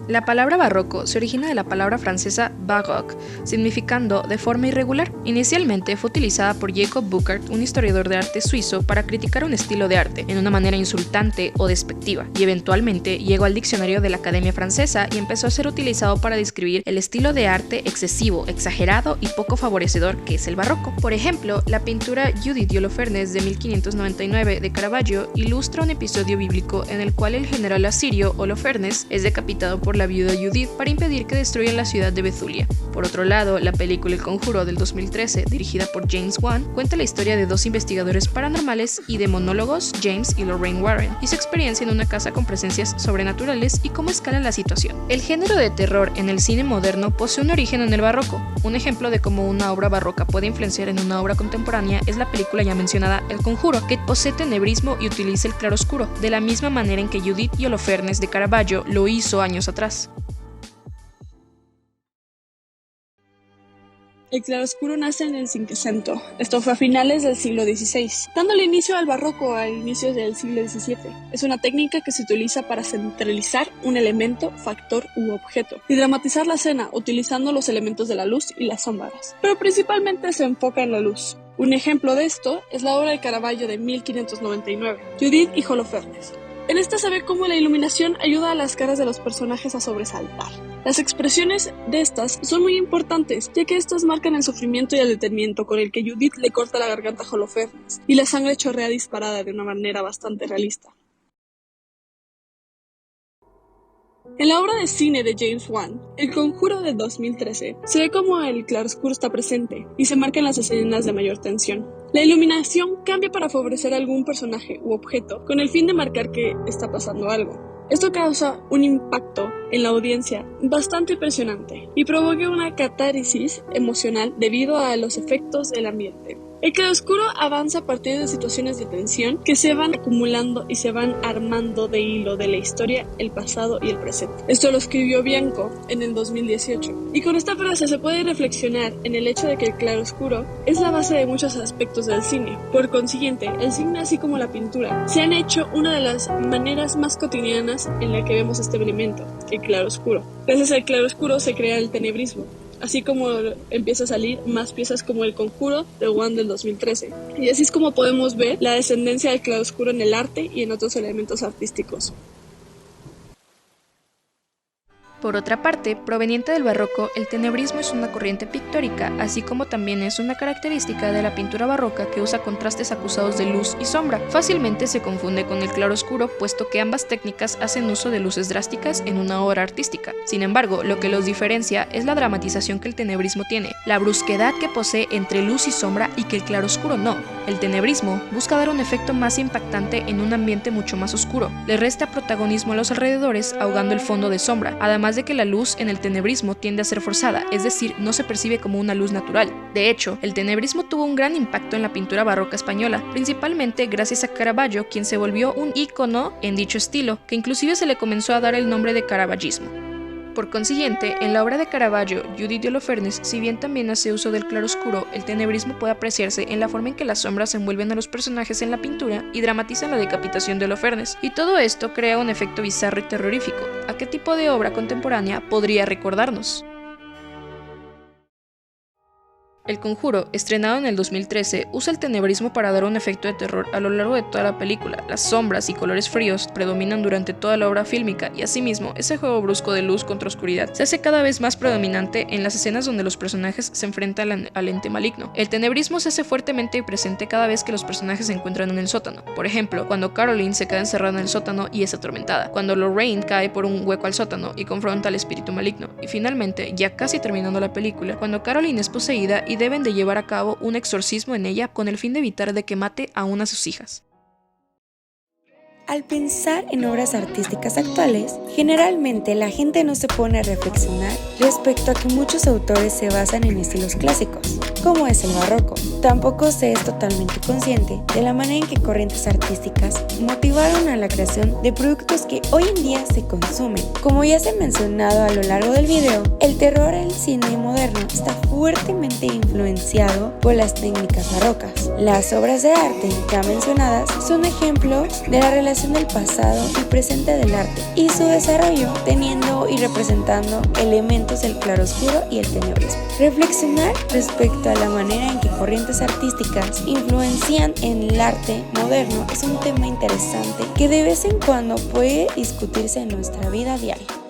La palabra barroco se origina de la palabra francesa baroque, significando de forma irregular. Inicialmente fue utilizada por Jacob Burckhardt, un historiador de arte suizo, para criticar un estilo de arte en una manera insultante o despectiva, y eventualmente llegó al diccionario de la Academia Francesa y empezó a ser utilizado para describir el estilo de arte excesivo, exagerado y poco favorecedor que es el barroco. Por ejemplo, la pintura Judith y Holofernes de 1599 de Caravaggio ilustra un episodio bíblico en el cual el general asirio Holofernes es decapitado por la viuda Judith para impedir que destruyan la ciudad de Betulia. Por otro lado, la película El Conjuro del 2013, dirigida por James Wan, cuenta la historia de dos investigadores paranormales y demonólogos, James y Lorraine Warren, y su experiencia en una casa con presencias sobrenaturales y cómo escala la situación. El género de terror en el cine moderno posee un origen en el barroco. Un ejemplo de cómo una obra barroca puede influenciar en una obra contemporánea es la película ya mencionada El Conjuro, que posee tenebrismo y utiliza el claroscuro, de la misma manera en que Judith y Holofernes de Caravaggio lo hizo años atrás. El claroscuro nace en el Cinquecento. Esto fue a finales del siglo XVI, dándole inicio al barroco a inicios del siglo XVII. Es una técnica que se utiliza para centralizar un elemento, factor u objeto y dramatizar la escena utilizando los elementos de la luz y las sombras, pero principalmente se enfoca en la luz. Un ejemplo de esto es la obra de Caravaggio de 1599, Judith y Holofernes. En esta se ve cómo la iluminación ayuda a las caras de los personajes a sobresaltar. Las expresiones de estas son muy importantes, ya que estas marcan el sufrimiento y el detenimiento con el que Judith le corta la garganta a Holofernes, y la sangre chorrea disparada de una manera bastante realista. En la obra de cine de James Wan, El Conjuro de 2013, se ve cómo el claroscuro está presente y se marcan las escenas de mayor tensión. La iluminación cambia para favorecer a algún personaje u objeto con el fin de marcar que está pasando algo. Esto causa un impacto en la audiencia bastante impresionante y provoca una catarsis emocional debido a los efectos del ambiente. El claroscuro avanza a partir de situaciones de tensión que se van acumulando y se van armando de hilo de la historia, el pasado y el presente. Esto lo escribió Bianco en el 2018. Y con esta frase se puede reflexionar en el hecho de que el claroscuro es la base de muchos aspectos del cine. Por consiguiente, el cine así como la pintura se han hecho una de las maneras más cotidianas en la que vemos este elemento, el claroscuro. Gracias al claroscuro se crea el tenebrismo, así como empieza a salir más piezas como El Conjuro de Wan del 2013. Y así es como podemos ver la descendencia del claroscuro en el arte y en otros elementos artísticos. Por otra parte, proveniente del barroco, el tenebrismo es una corriente pictórica, así como también es una característica de la pintura barroca que usa contrastes acusados de luz y sombra. Fácilmente se confunde con el claroscuro, puesto que ambas técnicas hacen uso de luces drásticas en una obra artística. Sin embargo, lo que los diferencia es la dramatización que el tenebrismo tiene, la brusquedad que posee entre luz y sombra y que el claroscuro no. El tenebrismo busca dar un efecto más impactante en un ambiente mucho más oscuro. Le resta protagonismo a los alrededores, ahogando el fondo de sombra, además de que la luz en el tenebrismo tiende a ser forzada, es decir, no se percibe como una luz natural. De hecho, el tenebrismo tuvo un gran impacto en la pintura barroca española, principalmente gracias a Caravaggio, quien se volvió un ícono en dicho estilo, que inclusive se le comenzó a dar el nombre de Caravallismo. Por consiguiente, en la obra de Caravaggio, Judith y Holofernes, si bien también hace uso del claroscuro, el tenebrismo puede apreciarse en la forma en que las sombras envuelven a los personajes en la pintura y dramatizan la decapitación de Holofernes, y todo esto crea un efecto bizarro y terrorífico. ¿A qué tipo de obra contemporánea podría recordarnos? El Conjuro, estrenado en el 2013, usa el tenebrismo para dar un efecto de terror a lo largo de toda la película. Las sombras y colores fríos predominan durante toda la obra fílmica y asimismo, ese juego brusco de luz contra oscuridad se hace cada vez más predominante en las escenas donde los personajes se enfrentan al ente maligno. El tenebrismo se hace fuertemente presente cada vez que los personajes se encuentran en el sótano. Por ejemplo, cuando Caroline se queda encerrada en el sótano y es atormentada, cuando Lorraine cae por un hueco al sótano y confronta al espíritu maligno, y finalmente, ya casi terminando la película, cuando Caroline es poseída y deben de llevar a cabo un exorcismo en ella con el fin de evitar de que mate a una de sus hijas. Al pensar en obras artísticas actuales, generalmente la gente no se pone a reflexionar respecto a que muchos autores se basan en estilos clásicos, como es el barroco. Tampoco se es totalmente consciente de la manera en que corrientes artísticas motivaron a la creación de productos que hoy en día se consumen. Como ya se ha mencionado a lo largo del video, el terror en el cine moderno está fuertemente influenciado por las técnicas barrocas. Las obras de arte ya mencionadas son ejemplos de la relación relación del pasado y presente del arte y su desarrollo teniendo y representando elementos del claroscuro y el tenebrismo. Reflexionar respecto a la manera en que corrientes artísticas influencian en el arte moderno es un tema interesante que de vez en cuando puede discutirse en nuestra vida diaria.